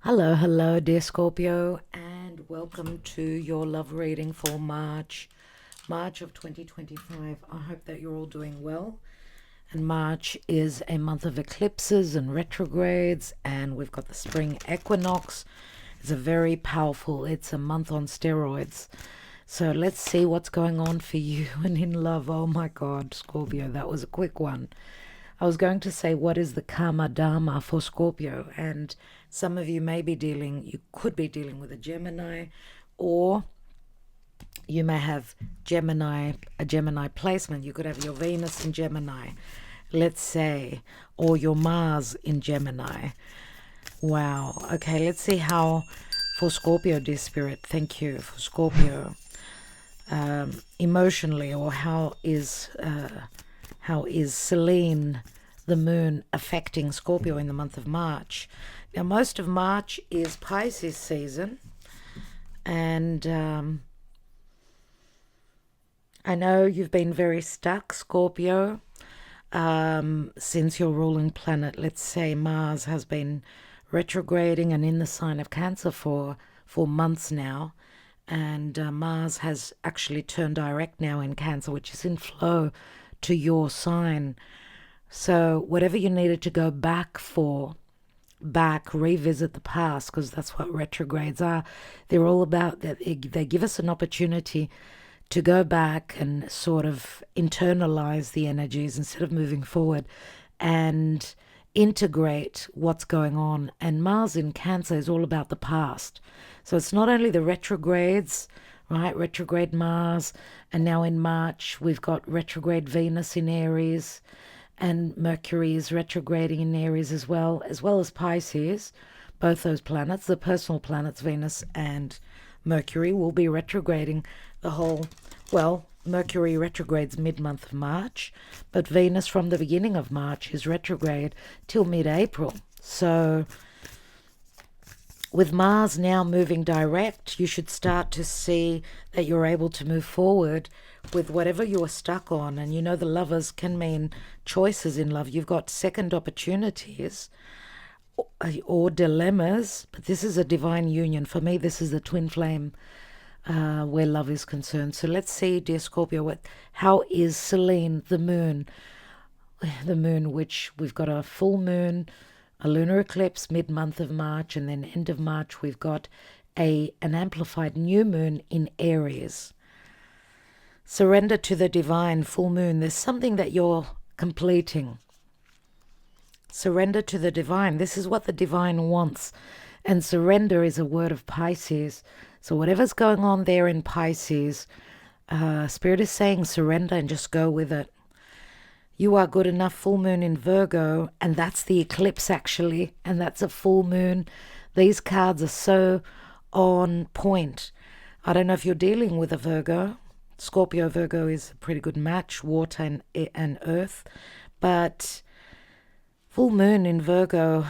Hello, dear Scorpio, and welcome to your love reading for March of 2025. I hope that you're all doing well. And March is a month of eclipses and retrogrades, and we've got the spring equinox. It's it's a month on steroids. So let's see what's going on for you and in love. Oh my God, Scorpio, that was a quick one. I was going to say, what is the karma dharma for Scorpio? And some of you you could be dealing with a Gemini, or you may have a Gemini placement. You could have your Venus in Gemini, let's say, or your Mars in Gemini. Wow. Okay, let's see how for Scorpio, dear Spirit. Thank you for Scorpio. Emotionally, or how is Selene, the moon, affecting Scorpio in the month of March? Now, most of March is Pisces season, and I know you've been very stuck, Scorpio, since your ruling planet, let's say Mars, has been retrograding and in the sign of Cancer for months now. And Mars has actually turned direct now in Cancer, which is in flow to your sign. So whatever you needed to go back, revisit the past, because that's what retrogrades are. They're all about that. They give us an opportunity to go back and sort of internalize the energies instead of moving forward and integrate what's going on. And Mars in Cancer is all about the past. So it's not only the retrogrades, right? Retrograde Mars, and now in March we've got retrograde Venus in Aries, and Mercury is retrograding in Aries as well as Pisces. Both those planets, the personal planets, Venus and Mercury, will be retrograding Mercury retrogrades mid-month of March, but Venus from the beginning of March is retrograde till mid-April. So with Mars now moving direct, you should start to see that you're able to move forward with whatever you are stuck on. And you know, the lovers can mean choices in love. You've got second opportunities or dilemmas, but this is a divine union. For me, this is the twin flame where love is concerned. So let's see, dear Scorpio, how is Selene, the moon, which we've got a full moon, a lunar eclipse mid-month of March, and then end of March we've got an amplified new moon in Aries. Surrender to the divine, full moon. There's something that you're completing. Surrender to the divine. This is what the divine wants. And surrender is a word of Pisces. So whatever's going on there in Pisces, Spirit is saying surrender and just go with it. You are good enough, full moon in Virgo, and that's the eclipse actually, and that's a full moon. These cards are so on point. I don't know if you're dealing with a Virgo. Scorpio Virgo is a pretty good match, water and earth, but full moon in Virgo,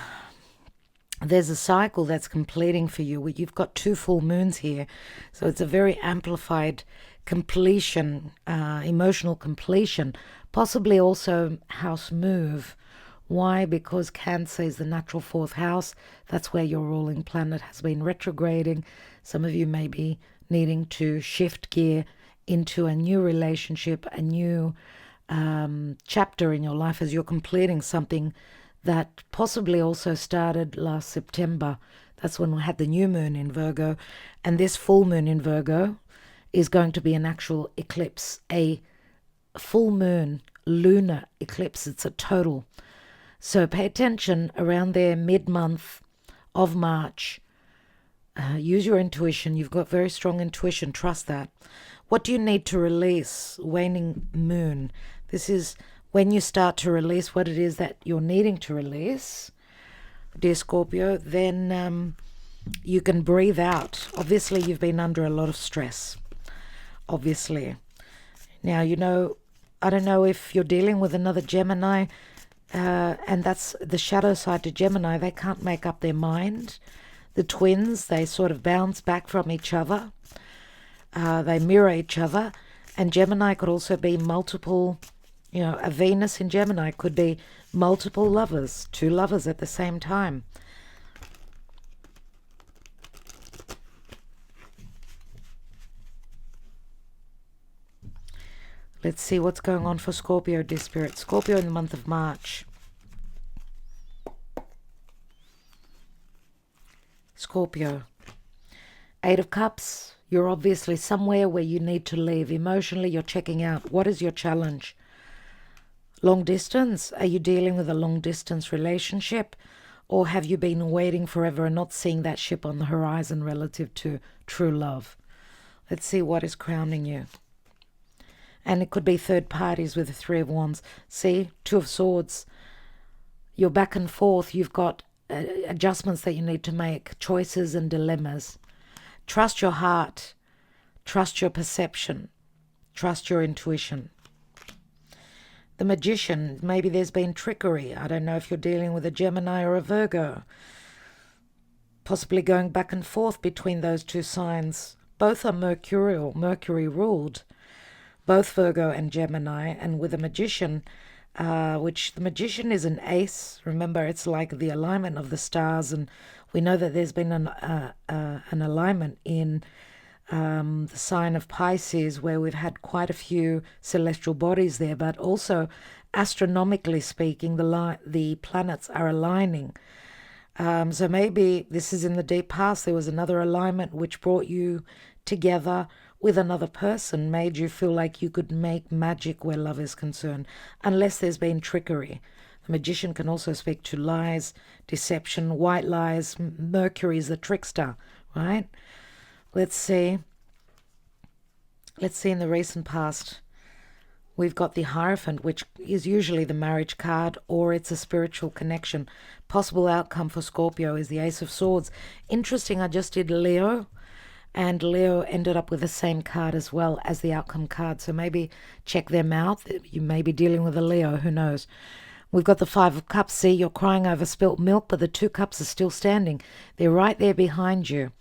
there's a cycle that's completing for you. You've got two full moons here, so it's a very amplified completion, emotional completion, possibly also house move. Why? Because Cancer is the natural fourth house. That's where your ruling planet has been retrograding. Some of you may be needing to shift gear into a new relationship, a new chapter in your life as you're completing something that possibly also started last September. That's when we had the new moon in Virgo. And this full moon in Virgo is going to be an actual eclipse, a full moon lunar eclipse. It's a total. So pay attention around there, mid-month of March. Use your intuition. You've got very strong intuition. Trust that. What do you need to release? Waning moon. This is when you start to release what it is that you're needing to release, dear Scorpio, then you can breathe out. Obviously, you've been under a lot of stress. Obviously. Now, you know, I don't know if you're dealing with another Gemini, and that's the shadow side to Gemini. They can't make up their mind. The twins, they sort of bounce back from each other. They mirror each other. And Gemini could also be multiple, a Venus in Gemini could be multiple lovers, two lovers at the same time. Let's see what's going on for Scorpio, dear spirit. Scorpio in the month of March. Scorpio. 8 of Cups. You're obviously somewhere where you need to leave. Emotionally, you're checking out. What is your challenge? Long distance? Are you dealing with a long distance relationship? Or have you been waiting forever and not seeing that ship on the horizon relative to true love? Let's see what is crowning you. And it could be third parties with the 3 of Wands. See, 2 of Swords. You're back and forth. You've got adjustments that you need to make, choices and dilemmas. Trust your heart. Trust your perception. Trust your intuition. The Magician. Maybe there's been trickery. I don't know if you're dealing with a Gemini or a Virgo. Possibly going back and forth between those 2 signs. Both are mercurial, Mercury ruled. Both Virgo and Gemini. And with a Magician, which the Magician is an ace. Remember, it's like the alignment of the stars, and we know that there's been an alignment in the sign of Pisces, where we've had quite a few celestial bodies there, but also astronomically speaking, the planets are aligning. So maybe this is in the deep past. There was another alignment which brought you together with another person, made you feel like you could make magic where love is concerned, unless there's been trickery. The Magician can also speak to lies, deception, white lies. Mercury is the trickster, right? Let's see. Let's see in the recent past. We've got the Hierophant, which is usually the marriage card, or it's a spiritual connection. Possible outcome for Scorpio is the Ace of Swords. Interesting, I just did Leo, and Leo ended up with the same card as well as the outcome card. So maybe check them out. You may be dealing with a Leo, who knows. We've got the 5 of Cups. See, you're crying over spilt milk, but the 2 cups are still standing. They're right there behind you.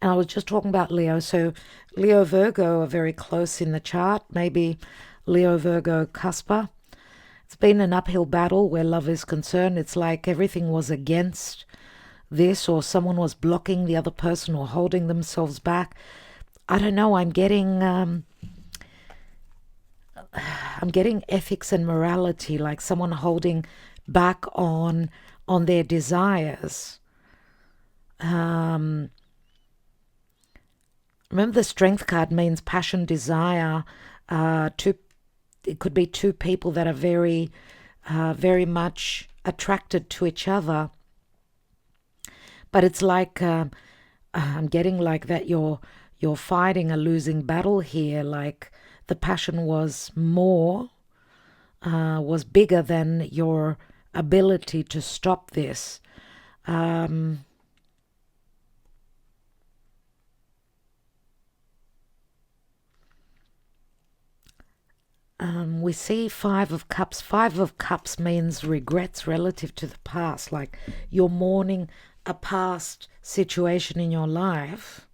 And I was just talking about Leo. So Leo, Virgo are very close in the chart. Maybe Leo, Virgo, Cusper. It's been an uphill battle where love is concerned. It's like everything was against this, or someone was blocking the other person or holding themselves back. I don't know. I'm getting ethics and morality, like someone holding back on their desires. Remember, the Strength card means passion, desire. It could be 2 people that are very much attracted to each other. But it's like I'm getting like that you're fighting a losing battle here. Like the passion was bigger than your ability to stop this. We see 5 of Cups. 5 of Cups means regrets relative to the past. Like you're mourning a past situation in your life.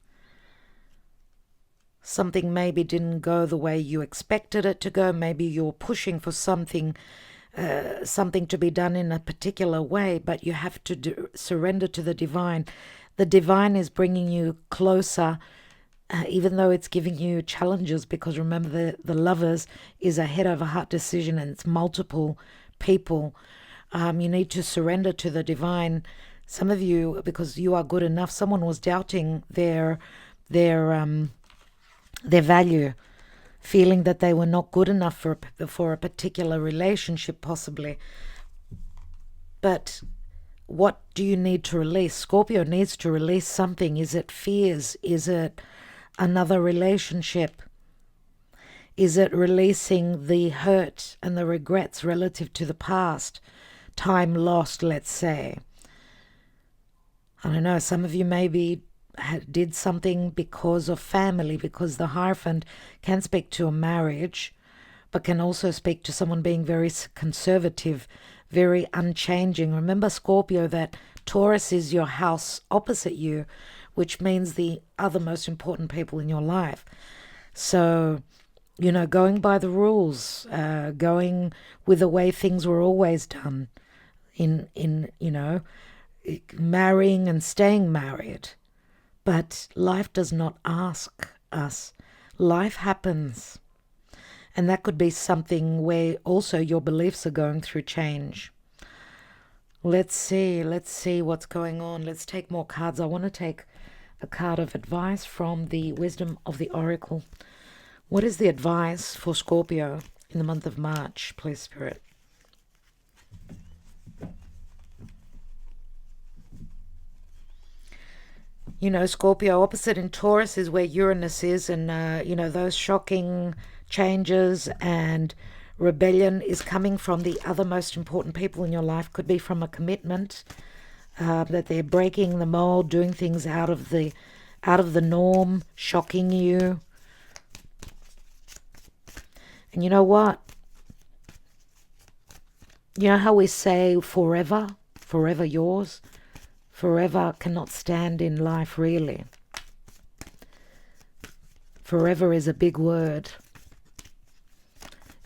Something maybe didn't go the way you expected it to go. Maybe you're pushing for something to be done in a particular way, but you have to surrender to the divine. The divine is bringing you closer, even though it's giving you challenges, because remember, the Lovers is a head over heart decision, and it's multiple people. You need to surrender to the divine. Some of you, because you are good enough, someone was doubting their value, feeling that they were not good enough for a particular relationship, possibly. But what do you need to release? Scorpio needs to release something. Is it fears? Is it another relationship? Is it releasing the hurt and the regrets relative to the past? Time lost, let's say. I don't know, some of you maybe did something because of family, because the Hierophant can speak to a marriage, but can also speak to someone being very conservative, very unchanging. Remember, Scorpio, that Taurus is your house opposite you, which means the other most important people in your life. So, going by the rules, going with the way things were always done in marrying and staying married. But life does not ask us. Life happens. And that could be something where also your beliefs are going through change. Let's see what's going on. Let's take more cards. I want to take a card of advice from the Wisdom of the Oracle. What is the advice for Scorpio in the month of March, please, Spirit? You know, Scorpio, opposite in Taurus is where Uranus is, and, you know, those shocking changes and rebellion is coming from the other most important people in your life. Could be from a commitment, that they're breaking the mold, doing things out of the norm, shocking you. And you know what? You know how we say forever yours? Forever cannot stand in life, really. Forever is a big word.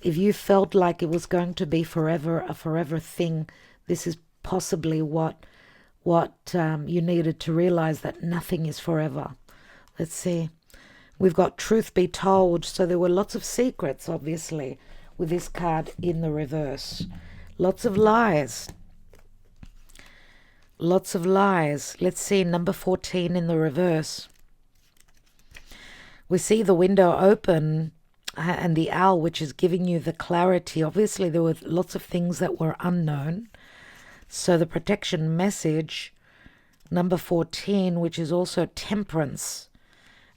If you felt like it was going to be forever, a forever thing, this is possibly what you needed to realize, that nothing is forever. Let's see. We've got truth be told. So there were lots of secrets, obviously, with this card in the reverse. Lots of lies. Lots of lies. Let's see, number 14 in the reverse. We see the window open and the owl, which is giving you the clarity. Obviously, there were lots of things that were unknown. So the protection message, number 14, which is also temperance.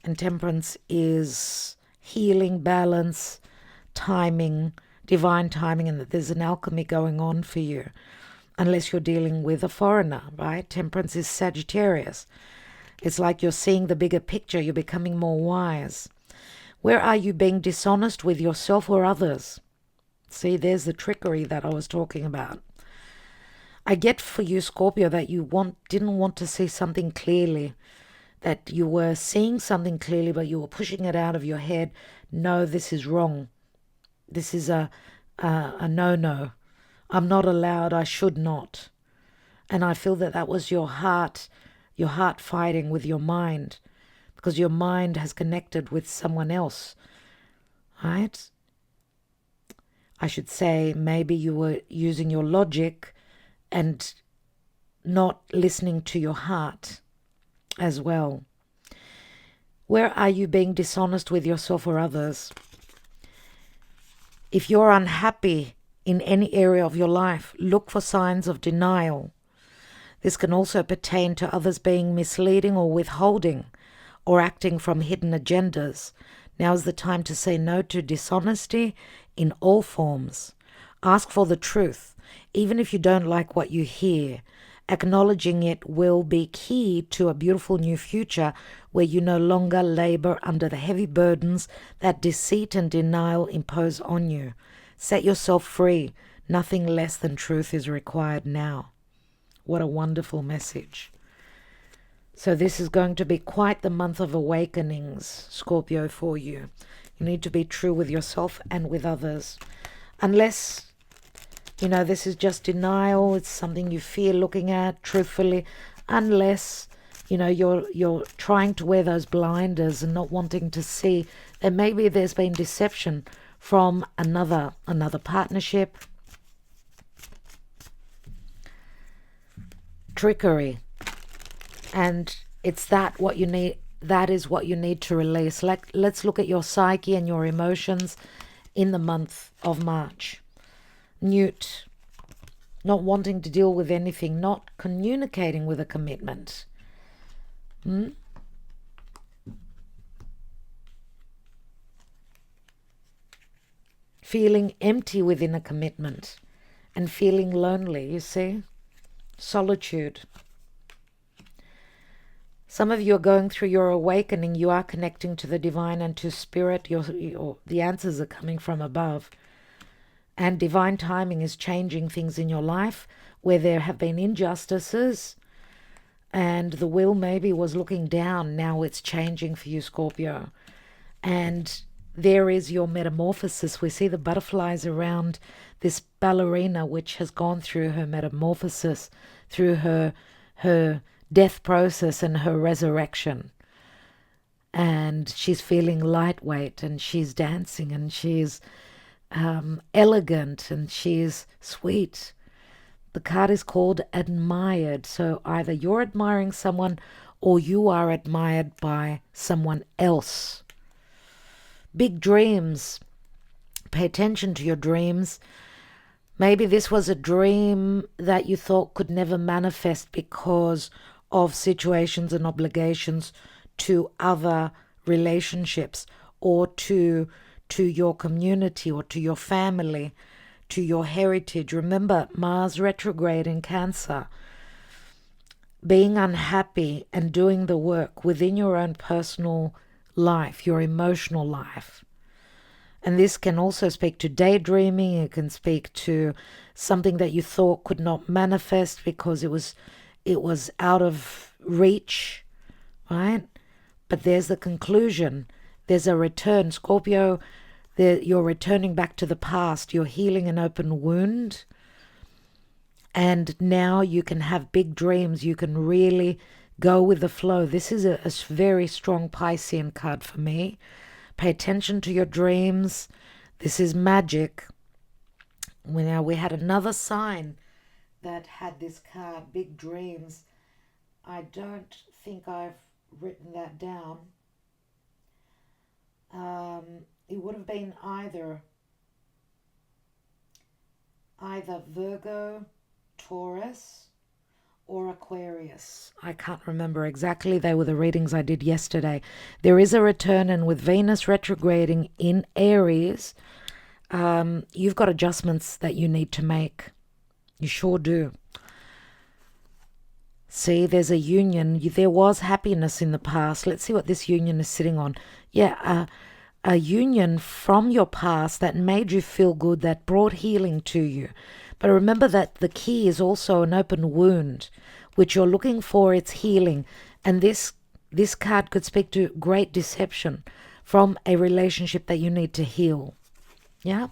And temperance is healing, balance, timing, divine timing, and that there's an alchemy going on for you. Unless you're dealing with a foreigner, right? Temperance is Sagittarius. It's like you're seeing the bigger picture. You're becoming more wise. Where are you being dishonest with yourself or others? See, there's the trickery that I was talking about. I get for you, Scorpio, that you didn't want to see something clearly, that you were seeing something clearly, but you were pushing it out of your head. No, this is wrong. This is a no-no. I'm not allowed. I should not. And I feel that was your heart fighting with your mind, because your mind has connected with someone else, right? I should say maybe you were using your logic and not listening to your heart as well. Where are you being dishonest with yourself or others? If you're unhappy in any area of your life, look for signs of denial. This can also pertain to others being misleading or withholding or acting from hidden agendas. Now is the time to say no to dishonesty in all forms. Ask for the truth, even if you don't like what you hear. Acknowledging it will be key to a beautiful new future where you no longer labor under the heavy burdens that deceit and denial impose on you. Set yourself free. Nothing less than truth is required now. What a wonderful message. So this is going to be quite the month of awakenings, Scorpio, for you. You need to be true with yourself and with others. Unless, you know, this is just denial, it's something you fear looking at truthfully. Unless, you know, you're trying to wear those blinders and not wanting to see that maybe there's been deception from another partnership. Trickery. And it's what you need. That is what you need to release. Let's look at your psyche and your emotions in the month of March. Newt. Not wanting to deal with anything. Not communicating with a commitment. Feeling empty within a commitment. And feeling lonely, you see. Solitude. Some of you are going through your awakening. You are connecting to the divine and to spirit. The answers are coming from above. And divine timing is changing things in your life where there have been injustices and the will maybe was looking down. Now it's changing for you, Scorpio. And there is your metamorphosis. We see the butterflies around this ballerina which has gone through her metamorphosis, through her death process and her resurrection. and she's feeling lightweight, and she's dancing, and she's elegant, and she's sweet. The card is called admired. So either you're admiring someone or you are admired by someone else. Big dreams. Pay attention to your dreams. Maybe this was a dream that you thought could never manifest because of situations and obligations to other relationships, or to your community, or to your family, to your heritage. Remember, Mars retrograde in Cancer. Being unhappy and doing the work within your own personal life, your emotional life. And this can also speak to daydreaming. It can speak to something that you thought could not manifest because it was out of reach, right? But there's the conclusion. There's a return. Scorpio, you're returning back to the past. You're healing an open wound. And now you can have big dreams. You can really go with the flow. This is a very strong Piscean card for me. Pay attention to your dreams. This is magic. Now we had another sign that had this card, big dreams. I don't think I've written that down. It would have been either Virgo, Taurus, or Aquarius. I can't remember exactly. They were the readings I did yesterday. There is a return, and with Venus retrograding in Aries, you've got adjustments that you need to make. You sure do. See, there's a union. There was happiness in the past. Let's see what this union is sitting on. Yeah, a union from your past that made you feel good, that brought healing to you. But remember that the key is also an open wound, which you're looking for its healing. And this card could speak to great deception from a relationship that you need to heal. Yeah?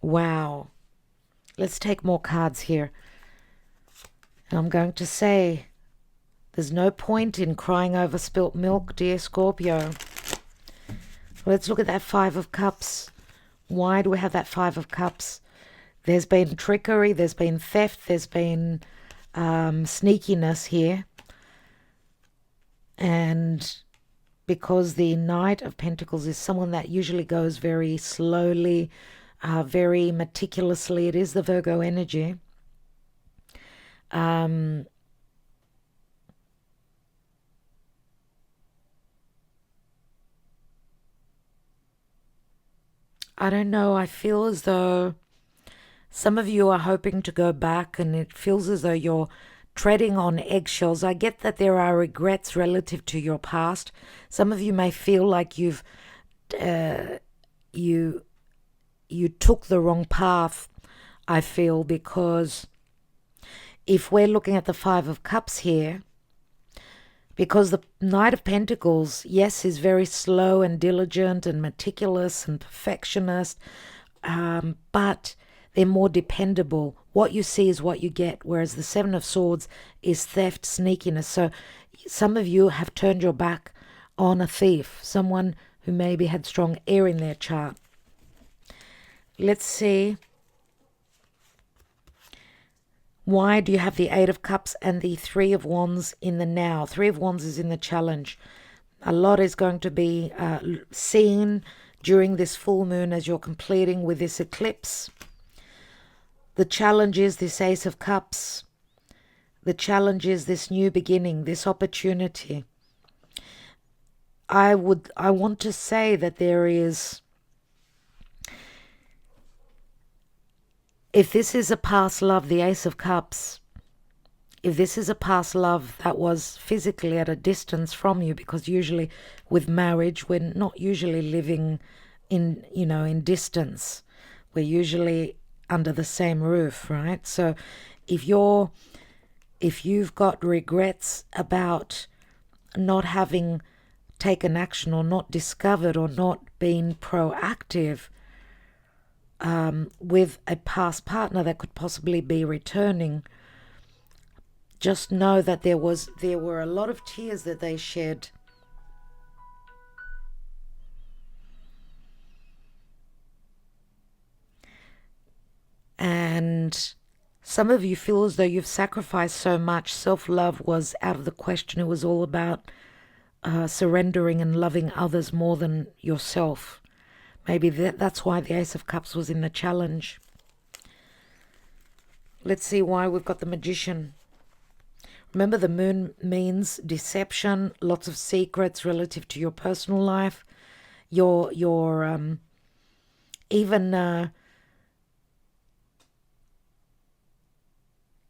Wow. Let's take more cards here. And I'm going to say, there's no point in crying over spilt milk, dear Scorpio. Let's look at that Five of Cups. Why do we have that Five of Cups? There's been trickery, there's been theft, there's been sneakiness here. And because the Knight of Pentacles is someone that usually goes very slowly, very meticulously. It is the Virgo energy. I don't know. I feel as though some of you are hoping to go back, and it feels as though you're treading on eggshells. I get that there are regrets relative to your past. Some of you may feel like you took the wrong path, I feel, because if we're looking at the Five of Cups here, because the Knight of Pentacles, yes, is very slow and diligent and meticulous and perfectionist, but they're more dependable. What you see is what you get, whereas the Seven of Swords is theft, sneakiness. So some of you have turned your back on a thief, someone who maybe had strong air in their chart. Let's see. Why do you have the Eight of Cups and the Three of Wands in the now? Three of Wands is in the challenge. A lot is going to be seen during this full moon as you're completing with this eclipse. The challenge is this Ace of Cups. The challenge is this new beginning, this opportunity. I want to say that there is, if this is a past love, the Ace of Cups, if this is a past love that was physically at a distance from you, because usually with marriage, we're not usually living in distance. We're usually under the same roof, right? So if you've got regrets about not having taken action, or not discovered, or not being proactive, with a past partner that could possibly be returning, just know that there were a lot of tears that they shed. And some of you feel as though you've sacrificed so much. Self-love was out of the question. It was all about surrendering and loving others more than yourself. Maybe that's why the Ace of Cups was in the challenge. Let's see why we've got the Magician. Remember, the moon means deception, lots of secrets relative to your personal life. Your even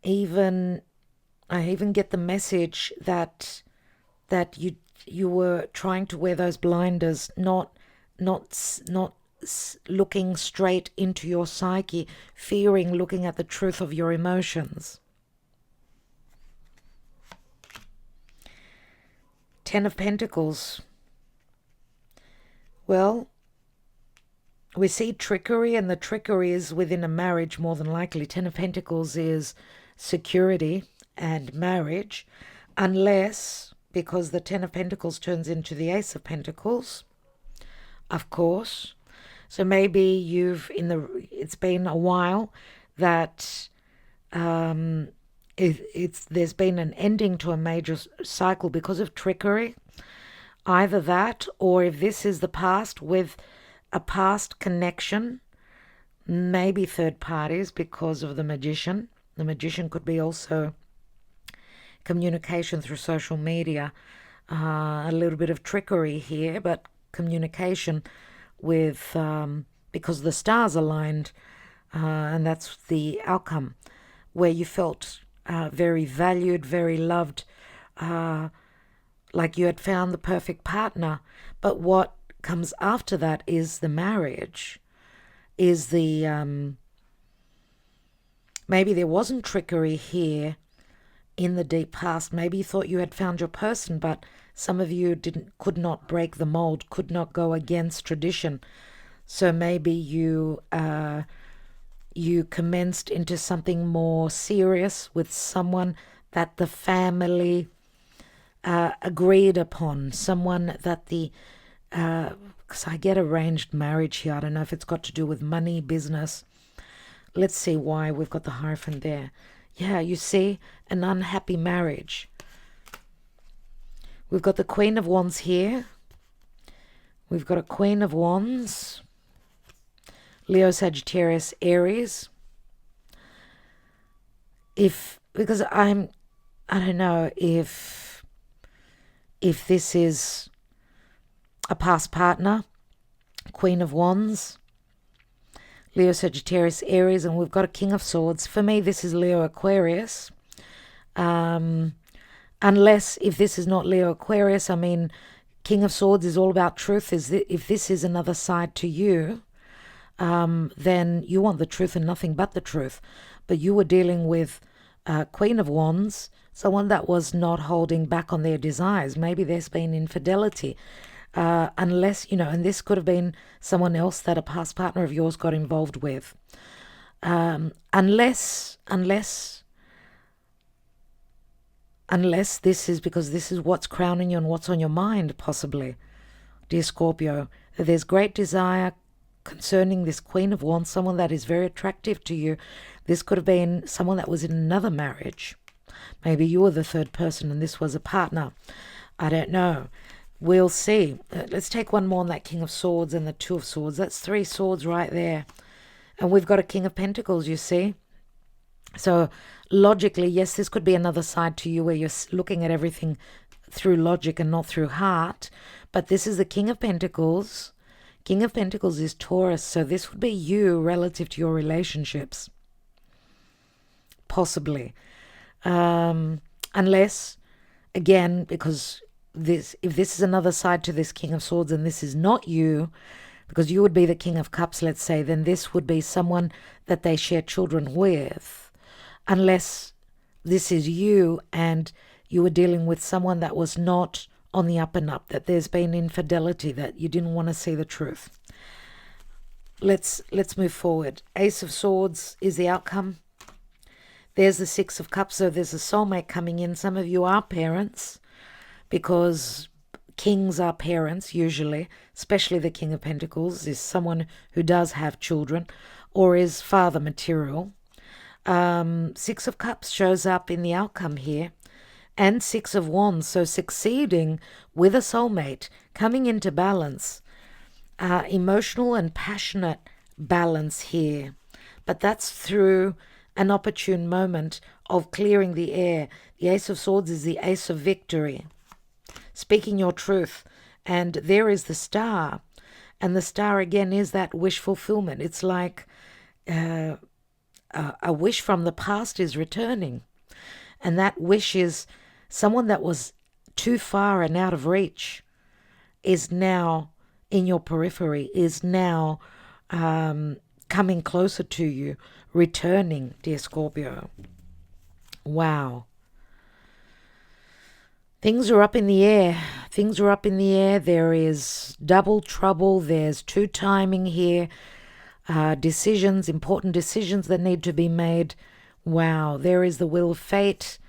I even get the message that you were trying to wear those blinders, not looking straight into your psyche, fearing looking at the truth of your emotions. Ten of Pentacles. Well, we see trickery, and the trickery is within a marriage more than likely. Ten of Pentacles is security and marriage, unless, because the Ten of Pentacles turns into the Ace of Pentacles, of course. So maybe it's been a while that there's been an ending to a major cycle because of trickery. Either that, or if this is the past with a past connection, maybe third parties because of the Magician. The Magician could be also communication through social media, a little bit of trickery here, but communication with because the stars aligned, and that's the outcome, where you felt very valued, very loved, like you had found the perfect partner. But what comes after that is the marriage, is the maybe there wasn't trickery here in the deep past. Maybe you thought you had found your person, but some of you could not break the mold, could not go against tradition. So maybe you commenced into something more serious with someone that the family agreed upon, someone that because I get arranged marriage here. I don't know if it's got to do with money, business. Let's see why we've got the Hierophant there. Yeah, you see, an unhappy marriage. We've got the Queen of Wands here. We've got a Queen of Wands. Leo, Sagittarius, Aries. Because I don't know if this is a past partner, Queen of Wands, Leo, Sagittarius, Aries, and we've got a King of Swords. For me, this is Leo, Aquarius. Unless, if this is not Leo, Aquarius, I mean, King of Swords is all about truth. If this is another side to you, then you want the truth and nothing but the truth. But you were dealing with Queen of Wands, someone that was not holding back on their desires. Maybe there's been infidelity. Unless, and this could have been someone else that a past partner of yours got involved with. Unless this is because this is what's crowning you and what's on your mind, possibly, dear Scorpio. There's great desire concerning this Queen of Wands, someone that is very attractive to you. This could have been someone that was in another marriage. Maybe you were the third person and this was a partner. I don't know. We'll see. Let's take one more on that King of Swords and the Two of Swords. That's 3 swords right there. And we've got a King of Pentacles, you see. So logically, yes, this could be another side to you where you're looking at everything through logic and not through heart. But this is the King of Pentacles. King of Pentacles is Taurus. So this would be you relative to your relationships. Possibly. Unless, again, because if this is another side to this King of Swords and this is not you, because you would be the King of Cups, let's say, then this would be someone that they share children with. Unless this is you and you were dealing with someone that was not on the up and up, that there's been infidelity, that you didn't want to see the truth. Let's move forward. Ace of Swords is the outcome. There's the Six of Cups, so there's a soulmate coming in. Some of you are parents, because kings are parents usually, especially the King of Pentacles is someone who does have children or is father material. Six of Cups shows up in the outcome here, and Six of Wands, so succeeding with a soulmate, coming into balance, emotional and passionate balance here. But that's through an opportune moment of clearing the air. The Ace of Swords is the Ace of Victory, speaking your truth. And there is the Star. And the Star, again, is that wish fulfillment. It's like a wish from the past is returning. And that wish is someone that was too far and out of reach is now in your periphery, is now coming closer to you, returning, dear Scorpio. Wow. Things are up in the air. Things are up in the air. There is double trouble. There's two timing here. Decisions, important decisions that need to be made. Wow. There is the Wheel of Fate.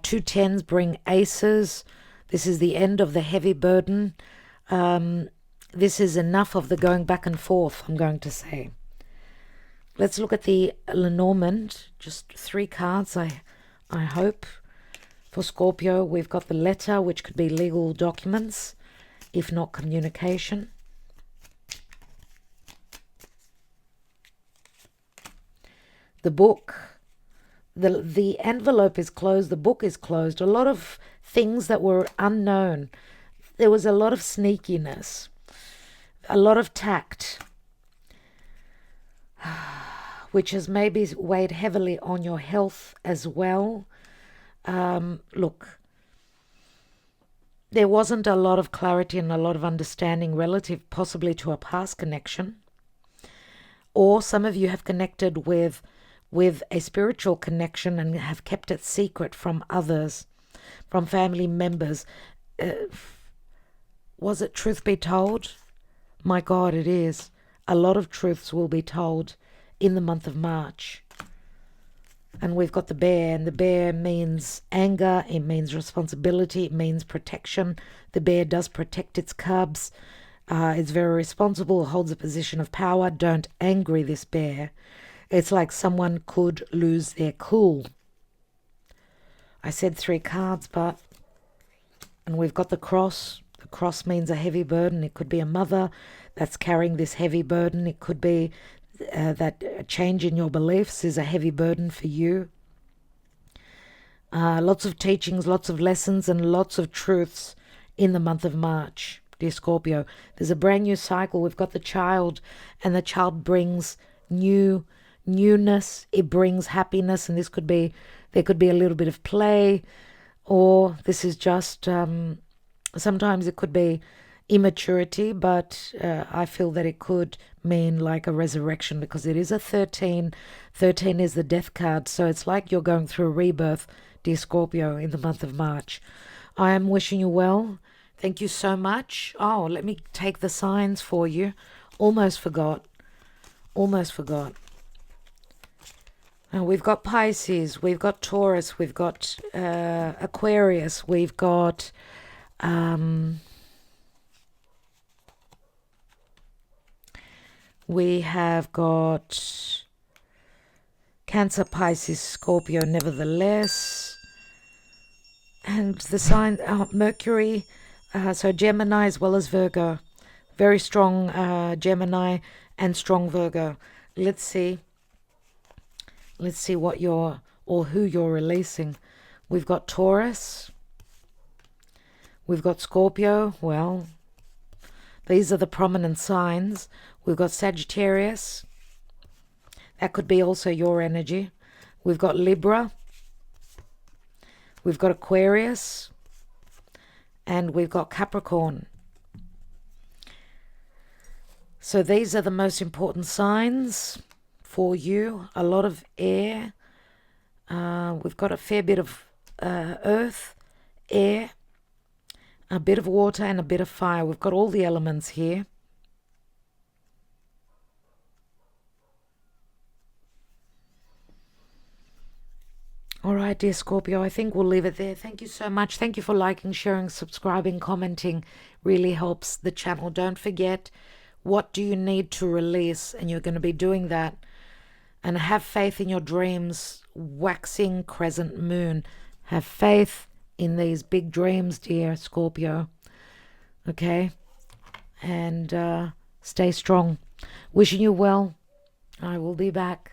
Two tens bring aces. This is the end of the heavy burden. This is enough of the going back and forth, I'm going to say. Let's look at the Lenormand. Just 3 cards, I hope. For Scorpio, we've got the letter, which could be legal documents, if not communication. The book. The envelope is closed. The book is closed. A lot of things that were unknown. There was a lot of sneakiness. A lot of tact, which has maybe weighed heavily on your health as well. Look, there wasn't a lot of clarity and a lot of understanding relative possibly to a past connection. Or some of you have connected with a spiritual connection and have kept it secret from others, from family members. Was it truth be told? My God, it is. A lot of truths will be told in the month of March. And we've got the bear, and the bear means anger, it means responsibility, it means protection. The bear does protect its cubs. It's very responsible, holds a position of power. Don't angry this bear. It's like someone could lose their cool. I said 3 cards, and we've got the cross. The cross means a heavy burden. It could be a mother that's carrying this heavy burden. It could be that a change in your beliefs is a heavy burden for you. Lots of teachings, lots of lessons, and lots of truths in the month of March, dear Scorpio. There's a brand new cycle. We've got the child, and the child brings newness. It brings happiness, and there could be a little bit of play, or this is just sometimes it could be immaturity, but I feel that it could mean like a resurrection, because it is a 13. 13 is the death card, so it's like you're going through a rebirth, dear Scorpio, in the month of March. I am wishing you well. Thank you so much. Oh, let me take the signs for you. Almost forgot. Now we've got Pisces, we've got Taurus, we've got Aquarius, we've got we have got Cancer, Pisces, Scorpio, nevertheless. And the sign, Mercury, so Gemini as well as Virgo. Very strong Gemini and strong Virgo. Let's see what you're, or who you're releasing. We've got Taurus. We've got Scorpio. Well, these are the prominent signs. We've got Sagittarius. That could be also your energy. We've got Libra. We've got Aquarius. And we've got Capricorn. So these are the most important signs for you. A lot of air. We've got a fair bit of earth, air, a bit of water, and a bit of fire. We've got all the elements here. All right, dear Scorpio, I think we'll leave it there. Thank you so much. Thank you for liking, sharing, subscribing, commenting. Really helps the channel. Don't forget, what do you need to release? And you're going to be doing that. And have faith in your dreams. Waxing crescent moon. Have faith in these big dreams, dear Scorpio. Okay? And stay strong. Wishing you well. I will be back.